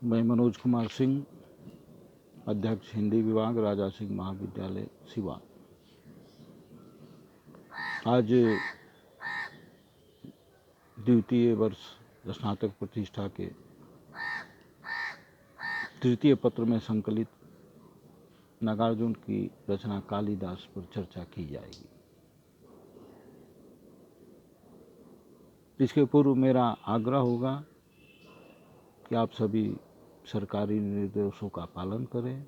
मैं मनोज कुमार सिंह, अध्यक्ष हिंदी विभाग, राजा सिंह महाविद्यालय सिवान। आज द्वितीय वर्ष स्नातक प्रतिष्ठा के तृतीय पत्र में संकलित नागार्जुन की रचना कालिदास पर चर्चा की जाएगी। इसके पूर्व मेरा आग्रह होगा कि आप सभी सरकारी निर्देशों का पालन करें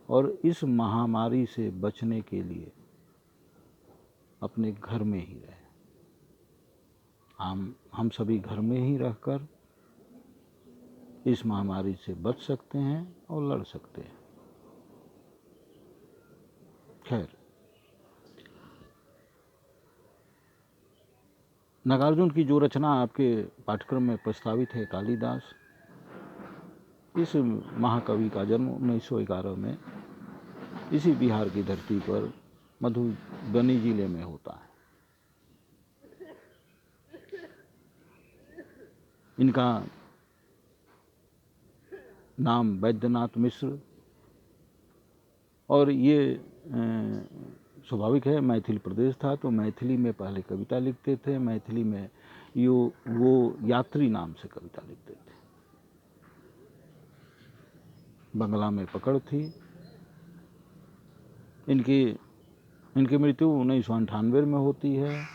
और इस महामारी से बचने के लिए अपने घर में ही रहें। हम सभी घर में ही रहकर इस महामारी से बच सकते हैं और लड़ सकते हैं। खैर, नागार्जुन की जो रचना आपके पाठ्यक्रम में प्रस्तावित है, कालिदास, इस महाकवि का जन्म 1911 में इसी बिहार की धरती पर मधुबनी जिले में होता है। इनका नाम वैद्यनाथ मिश्र, और ये स्वाभाविक है, मैथिल प्रदेश था तो मैथिली में पहले कविता लिखते थे। मैथिली में वो यात्री नाम से कविता लिखते थे। बंगला में पकड़ थी। इनकी मृत्यु 1998 में होती है।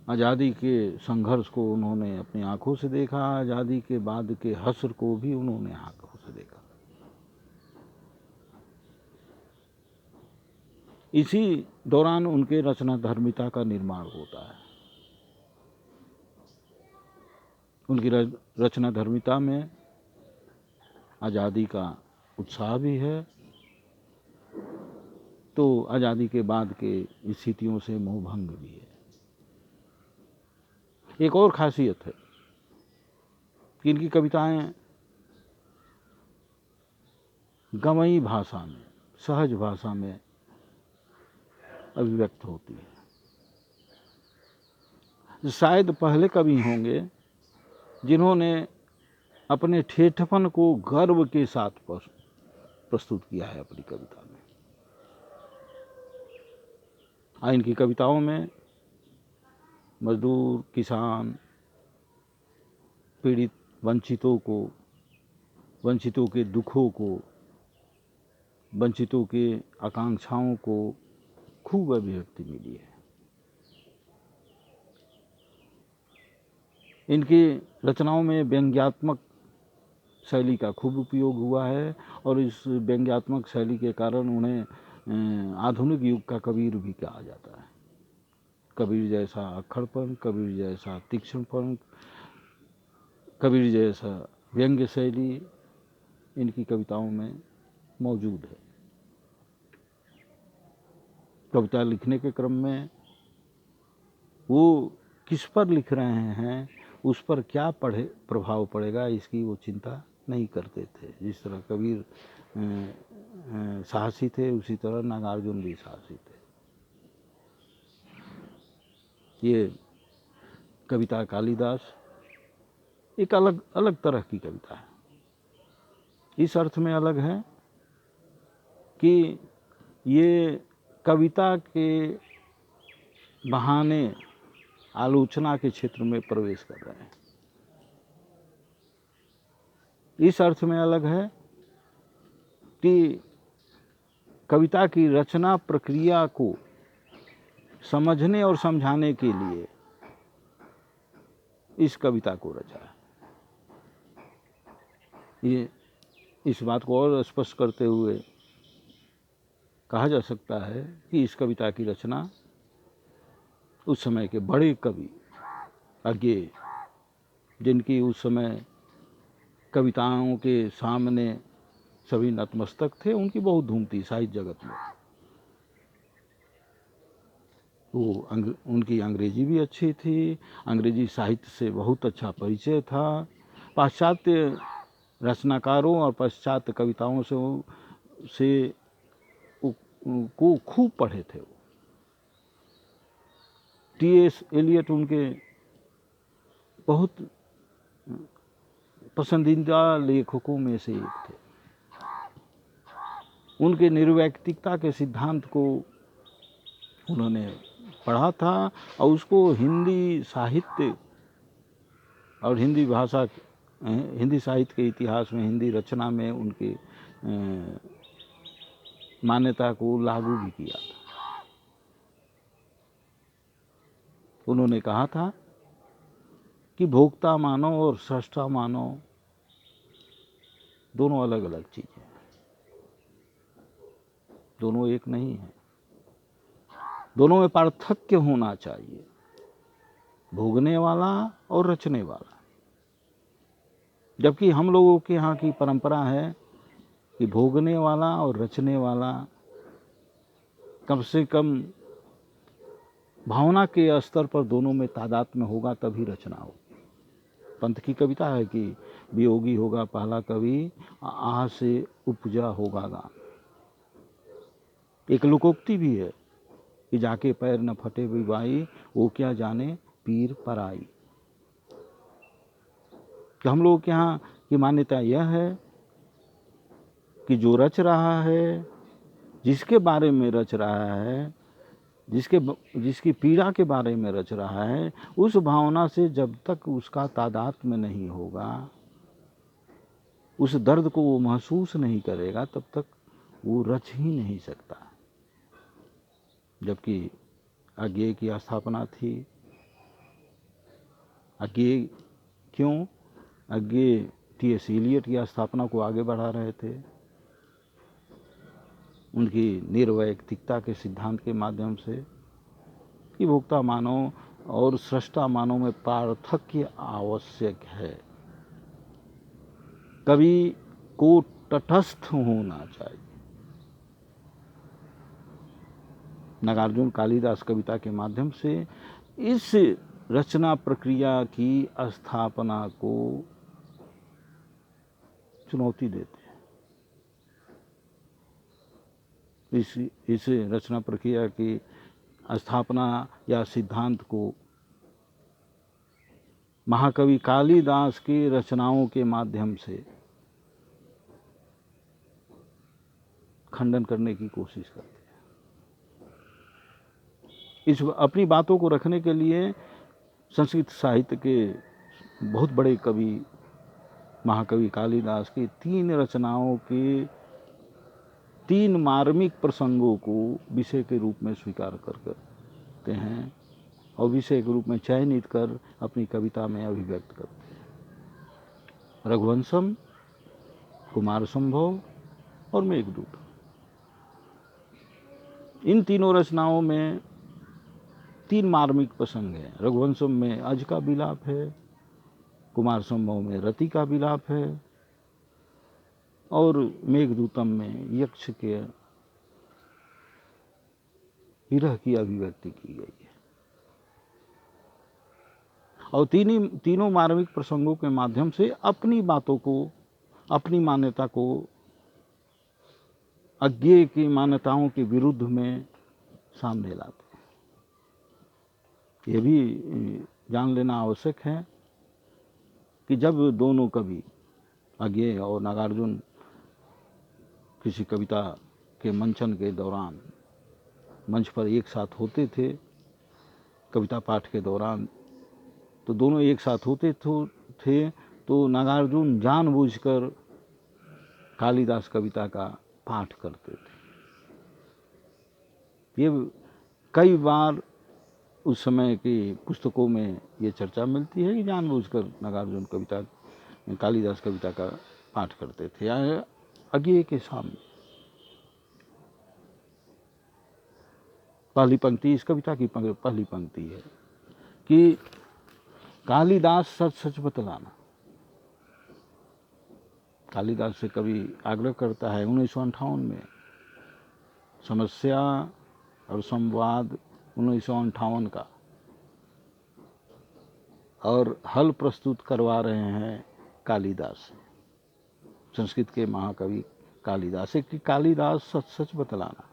आज़ादी के संघर्ष को उन्होंने अपनी आंखों से देखा। आज़ादी के बाद के हश्र को भी उन्होंने आंखों से देखा। इसी दौरान उनके रचना धर्मिता का निर्माण होता है। उनकी रचना धर्मिता में आज़ादी का उत्साह भी है, तो आज़ादी के बाद के स्थितियों से मोहभंग भी है। एक और खासियत है कि इनकी कविताएं गमई भाषा में, सहज भाषा में अभिव्यक्त होती है। शायद पहले कवि होंगे जिन्होंने अपने ठेठपन को गर्व के साथ प्रस्तुत किया है अपनी कविता में। इनकी कविताओं में मजदूर, किसान, पीड़ित, वंचितों के दुखों को, वंचितों के आकांक्षाओं को खूब अभिव्यक्ति मिली है। इनकी रचनाओं में व्यंग्यात्मक शैली का खूब उपयोग हुआ है और इस व्यंग्यात्मक शैली के कारण उन्हें आधुनिक युग का कबीर भी कहा जाता है। कबीर जैसा अक्खड़पन, कबीर जैसा तीक्ष्णपन, कबीर जैसा व्यंग्य शैली इनकी कविताओं में मौजूद है। कविता लिखने के क्रम में वो किस पर लिख रहे हैं, उस पर क्या प्रभाव पड़ेगा, इसकी वो चिंता नहीं करते थे। जिस तरह कबीर साहसी थे, उसी तरह नागार्जुन भी साहसी थे। ये कविता कालिदास एक अलग तरह की कविता है। इस अर्थ में अलग है कि ये कविता के बहाने आलोचना के क्षेत्र में प्रवेश कर रहे हैं। इस अर्थ में अलग है कि कविता की रचना प्रक्रिया को समझने और समझाने के लिए इस कविता को रचा है। ये इस बात को और स्पष्ट करते हुए कहा जा सकता है कि इस कविता की रचना उस समय के बड़े कवि, अज्ञेय, जिनकी उस समय कविताओं के सामने सभी नतमस्तक थे, उनकी बहुत धूम थी साहित्य जगत में। उनकी अंग्रेजी भी अच्छी थी, अंग्रेजी साहित्य से बहुत अच्छा परिचय था। पाश्चात्य रचनाकारों और पाश्चात्य कविताओं से को खूब पढ़े थे। टी.एस. एलियट उनके बहुत पसंदीदा लेखकों में से एक थे। उनके निर्वैयक्तिकता के सिद्धांत को उन्होंने पढ़ा था और उसको हिंदी साहित्य और हिंदी भाषा, हिंदी साहित्य के इतिहास में, हिंदी रचना में उनके मान्यता को लागू भी किया था। उन्होंने कहा था कि भोक्ता मानव और सृष्टा मानव दोनों अलग अलग चीजें हैं, दोनों एक नहीं है, दोनों में पार्थक्य होना चाहिए, भोगने वाला और रचने वाला। जबकि हम लोगों के यहाँ की परंपरा है कि भोगने वाला और रचने वाला कम से कम भावना के स्तर पर दोनों में तादात्म्य होगा तभी रचना होगी। पंत की कविता है कि वियोगी होगा पहला कवि, आह से उपजा होगा गान। एक लोकोक्ति भी है कि जाके पैर न फटे विवाई, वो क्या जाने पीर पराई। कि हम लोगों के यहाँ की मान्यता यह है कि जो रच रहा है, जिसके बारे में रच रहा है, जिसकी पीड़ा के बारे में रच रहा है, उस भावना से जब तक उसका तादात्म्य नहीं होगा, उस दर्द को वो महसूस नहीं करेगा, तब तक वो रच ही नहीं सकता। जबकि अज्ञेय की स्थापना थी। अज्ञेय क्यों? अज्ञेय टी.एस. इलियट की स्थापना को आगे बढ़ा रहे थे। उनकी निर्वैयक्तिकता के सिद्धांत के माध्यम से कि भोक्ता मानव और सृष्टा मानव में पार्थक्य आवश्यक है। कवि को तटस्थ होना चाहिए। नागार्जुन कालिदास कविता के माध्यम से इस रचना प्रक्रिया की स्थापना को चुनौती देते हैं। इस रचना प्रक्रिया की स्थापना या सिद्धांत को महाकवि कालिदास की रचनाओं के माध्यम से खंडन करने की कोशिश करते हैं। इस अपनी बातों को रखने के लिए संस्कृत साहित्य के बहुत बड़े कवि महाकवि कालिदास की 3 रचनाओं के 3 मार्मिक प्रसंगों को विषय के रूप में स्वीकार करते हैं और विषय के रूप में चयनित कर अपनी कविता में अभिव्यक्त करते हैं। रघुवंशम, कुमार संभव और मेघदूत। इन तीनों रचनाओं में 3 मार्मिक प्रसंग हैं। रघुवंशम में अज का विलाप है, कुमार संभव में रति का विलाप है और मेघदूतम में यक्ष के विरह की अभिव्यक्ति की गई है। और तीनों मार्मिक प्रसंगों के माध्यम से अपनी बातों को, अपनी मान्यता को अज्ञेय की मान्यताओं के विरुद्ध में सामने लाते हैं। ये भी जान लेना आवश्यक है कि जब दोनों कवि अज्ञेय और नागार्जुन किसी कविता के मंचन के दौरान मंच पर एक साथ होते थे, कविता पाठ के दौरान, तो दोनों एक साथ होते थे तो नागार्जुन जानबूझकर कालिदास कविता का पाठ करते थे। ये कई बार उस समय की पुस्तकों में ये चर्चा मिलती है कि जानबूझकर नागार्जुन कालिदास कविता का पाठ करते थे या अज्ञेय के सामने। पहली पंक्ति इस कविता की पहली पंक्ति है कि कालिदास सच सच बतलाना। कालिदास से कवि आग्रह करता है 1958 में, समस्या और संवाद 1958 का, और हल प्रस्तुत करवा रहे हैं कालिदास, संस्कृत के महाकवि कालिदास से, कि कालिदास सच सच बतलाना।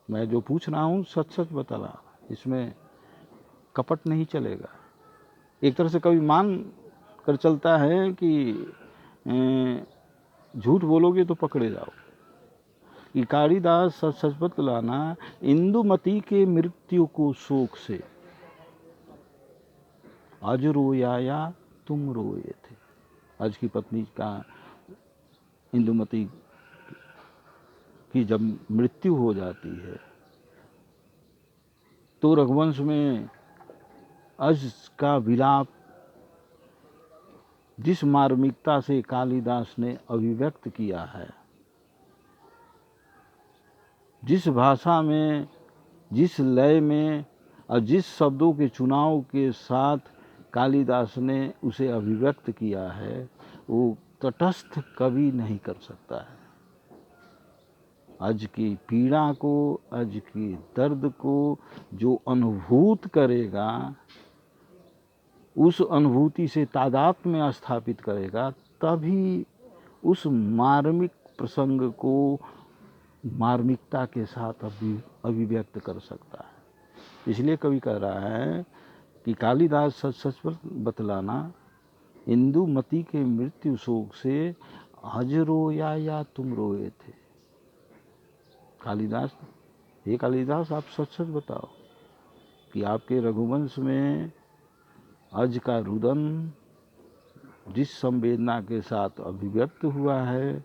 मैं जो पूछ रहा हूँ सच सच बतलाना, इसमें कपट नहीं चलेगा। एक तरह से कवि मान कर चलता है कि झूठ बोलोगे तो पकड़े जाओ। कि कालिदास सच सच बतलाना, इंदुमती के मृत्यु को शोक से, अज रोया तुम रोए थे। अज की पत्नी का, इंदुमती की जब मृत्यु हो जाती है तो रघुवंश में अज का विलाप जिस मार्मिकता से कालिदास ने अभिव्यक्त किया है, जिस भाषा में, जिस लय में और जिस शब्दों के चुनाव के साथ कालिदास ने उसे अभिव्यक्त किया है, वो तटस्थ कवि नहीं कर सकता है। आज की पीड़ा को, आज की दर्द को जो अनुभूत करेगा, उस अनुभूति से तादात्म्य स्थापित करेगा, तभी उस मार्मिक प्रसंग को मार्मिकता के साथ अभिव्यक्त कर सकता है। इसलिए कवि कह रहा है कि कालिदास सच सच बतलाना, इंदुमती के मृत्यु शोक से अज रोया या तुम रोए थे। कालिदास, हे कालिदास, आप सच सच बताओ कि आपके रघुवंश में अज का रुदन जिस संवेदना के साथ अभिव्यक्त हुआ है,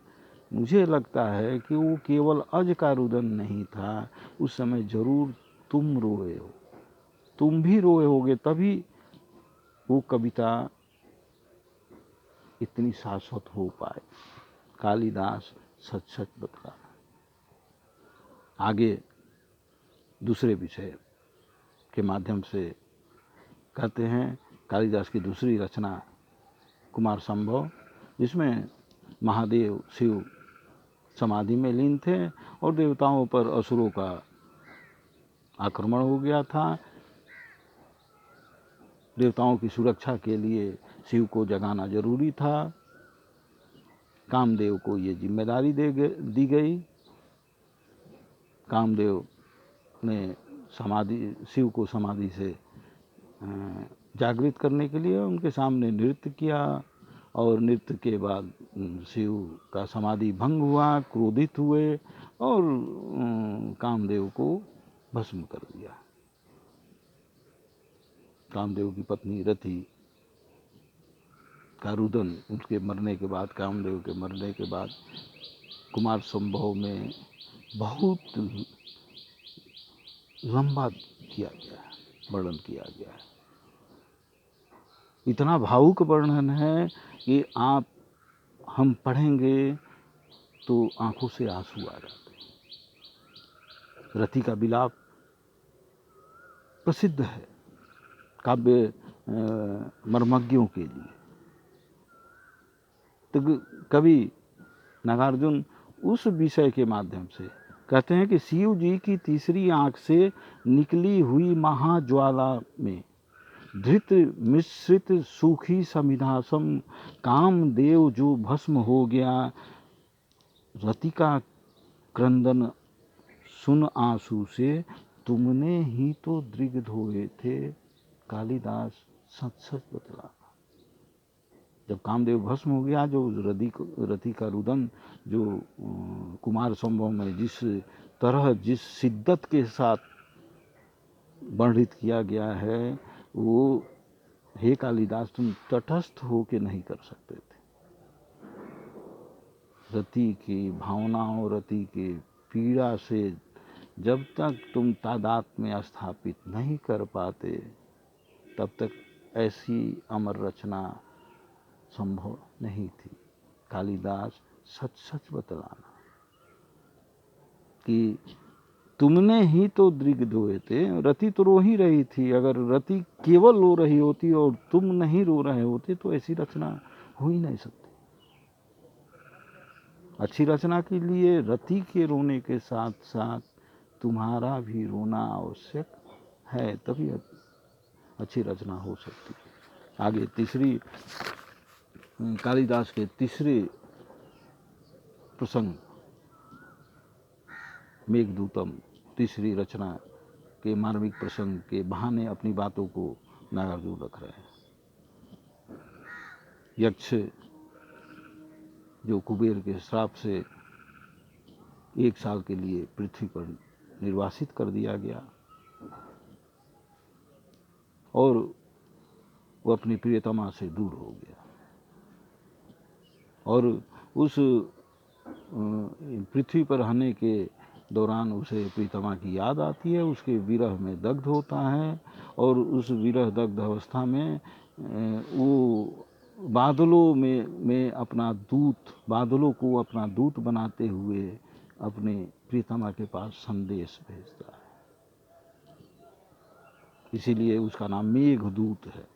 मुझे लगता है कि वो केवल अज का रुदन नहीं था, उस समय जरूर तुम रोए हो, तुम भी रोए होगे, तभी वो कविता इतनी शाश्वत हो पाए। कालिदास सच सच बतला। आगे दूसरे विषय के माध्यम से कहते हैं कालिदास की दूसरी रचना कुमार संभव, जिसमें महादेव शिव समाधि में लीन थे और देवताओं पर असुरों का आक्रमण हो गया था। देवताओं की सुरक्षा के लिए शिव को जगाना जरूरी था। कामदेव को ये जिम्मेदारी दी गई। कामदेव ने शिव को समाधि से जागृत करने के लिए उनके सामने नृत्य किया और नृत्य के बाद शिव का समाधि भंग हुआ, क्रोधित हुए और कामदेव को भस्म कर दिया। कामदेव की पत्नी रति का रुदन, उसके मरने के बाद, कामदेव के मरने के बाद कुमार संभव में बहुत लंबा किया गया है, वर्णन किया गया है। इतना भावुक वर्णन है कि हम पढ़ेंगे तो आंखों से आंसू आ जाते हैं। रति का विलाप प्रसिद्ध है काव्य मर्मज्ञों के लिए। तो कवि नागार्जुन उस विषय के माध्यम से कहते हैं कि शिव जी की तीसरी आंख से निकली हुई महाज्वाला में धृत मिश्रित सूखी समिधासम कामदेव जो भस्म हो गया, रति का क्रंदन सुन आंसू से तुमने ही तो दृग धोए थे। कालिदास सच सच बतला। जब कामदेव भस्म हो गया, जो रति का रुदन जो कुमार संभव में जिस तरह, जिस शिद्दत के साथ वर्णित किया गया है, वो हे कालिदास तुम तटस्थ होके नहीं कर सकते थे। रति की भावनाओं, रति की पीड़ा से जब तक तुम तादात्म्य स्थापित नहीं कर पाते, तब तक ऐसी अमर रचना संभव नहीं थी। कालिदास सच सच बतलाना कि तुमने ही तो दृग धोए थे। रति तो रो ही रही थी। अगर रति केवल रो रही होती और तुम नहीं रो रहे होते तो ऐसी रचना हो ही नहीं सकती। अच्छी रचना के लिए रति के रोने के साथ साथ तुम्हारा भी रोना आवश्यक है, तभी अच्छी रचना हो सकती है। आगे तीसरी, कालिदास के तीसरे प्रसंग मेघदूतम, तीसरी रचना के मार्मिक प्रसंग के बहाने अपनी बातों को नागार्जुन रख रहे हैं। यक्ष जो कुबेर के श्राप से 1 साल के लिए पृथ्वी पर निर्वासित कर दिया गया और वो अपनी प्रियतमा से दूर हो गया और उस पृथ्वी पर रहने के दौरान उसे प्रियतमा की याद आती है, उसके विरह में दग्ध होता है और उस विरह दग्ध अवस्था में वो बादलों में अपना दूत, बादलों को अपना दूत बनाते हुए अपने प्रियतमा के पास संदेश भेजता है। इसीलिए उसका नाम मेघदूत है।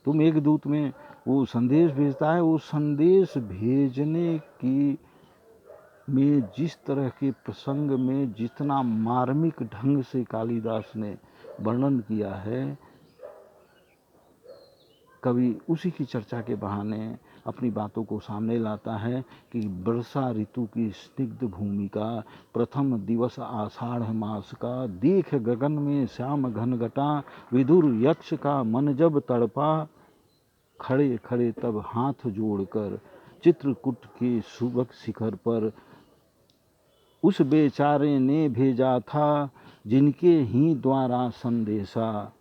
तो मेघदूत में वो संदेश भेजता है। वो संदेश भेजने की में जिस तरह के प्रसंग में जितना मार्मिक ढंग से कालिदास ने वर्णन किया है, कवि उसी की चर्चा के बहाने अपनी बातों को सामने लाता है कि वर्षा ऋतु की स्निग्ध भूमिका, प्रथम दिवस आषाढ़ मास का, देख गगन में श्याम घन घटा, विदुर यक्ष का मन जब तड़पा, खड़े खड़े तब हाथ जोड़कर चित्रकूट के सुबक शिखर पर उस बेचारे ने भेजा था जिनके ही द्वारा संदेशा,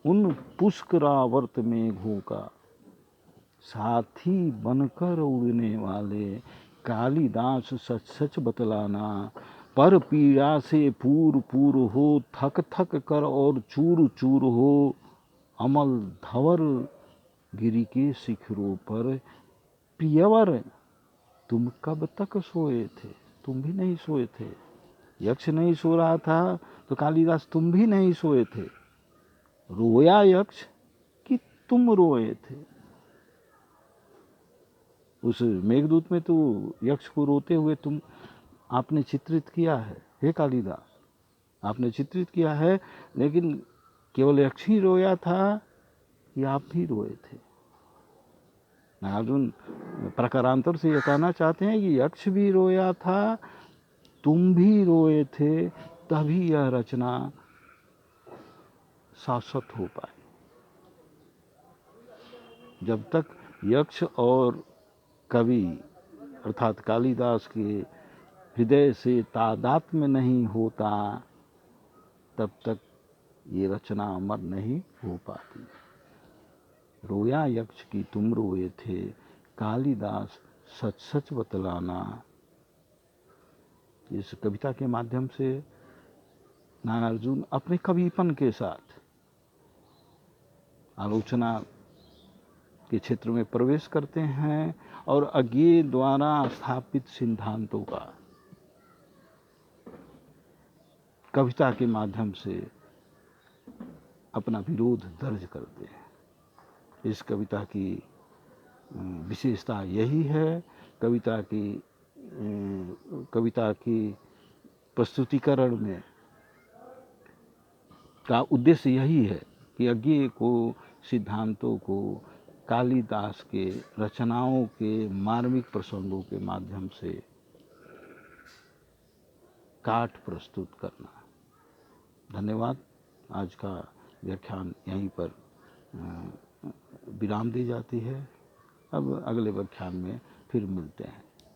उन पुष्करावर्त मेघों का साथी बनकर उड़ने वाले कालिदास सच सच बतलाना, पर पीड़ा से पूर पूर हो, थक थक कर और चूर चूर हो, अमल धवर गिरी के शिखरों पर, प्रियवर तुम कब तक सोए थे? तुम भी नहीं सोए थे। यक्ष नहीं सो रहा था तो कालिदास तुम भी नहीं सोए थे। रोया यक्ष कि तुम रोए थे। उस मेघदूत में तो यक्ष को रोते हुए तुम आपने चित्रित किया है, हे कालिदास, आपने चित्रित किया है, लेकिन केवल यक्ष ही रोया था कि आप भी रोए थे? नागार्जुन प्रकारांतर से यह कहना चाहते हैं कि यक्ष भी रोया था, तुम भी रोए थे, तभी यह रचना शाश्वत हो पाई। जब तक यक्ष और कवि अर्थात कालिदास के हृदय से तादात्म्य नहीं होता, तब तक ये रचना अमर नहीं हो पाती। रोया यक्ष की तुम रोए थे, कालिदास सच सच बतलाना। इस कविता के माध्यम से नागार्जुन अपने कविपन के साथ आलोचना के क्षेत्र में प्रवेश करते हैं और अज्ञेय द्वारा स्थापित सिद्धांतों का कविता के माध्यम से अपना विरोध दर्ज करते हैं। इस कविता की विशेषता यही है। कविता की प्रस्तुतिकरण में का उद्देश्य यही है कि अज्ञेय को, सिद्धांतों को कालिदास के रचनाओं के मार्मिक प्रसंगों के माध्यम से काट प्रस्तुत करना। धन्यवाद। आज का व्याख्यान यहीं पर विराम दी जाती है। अब अगले व्याख्यान में फिर मिलते हैं।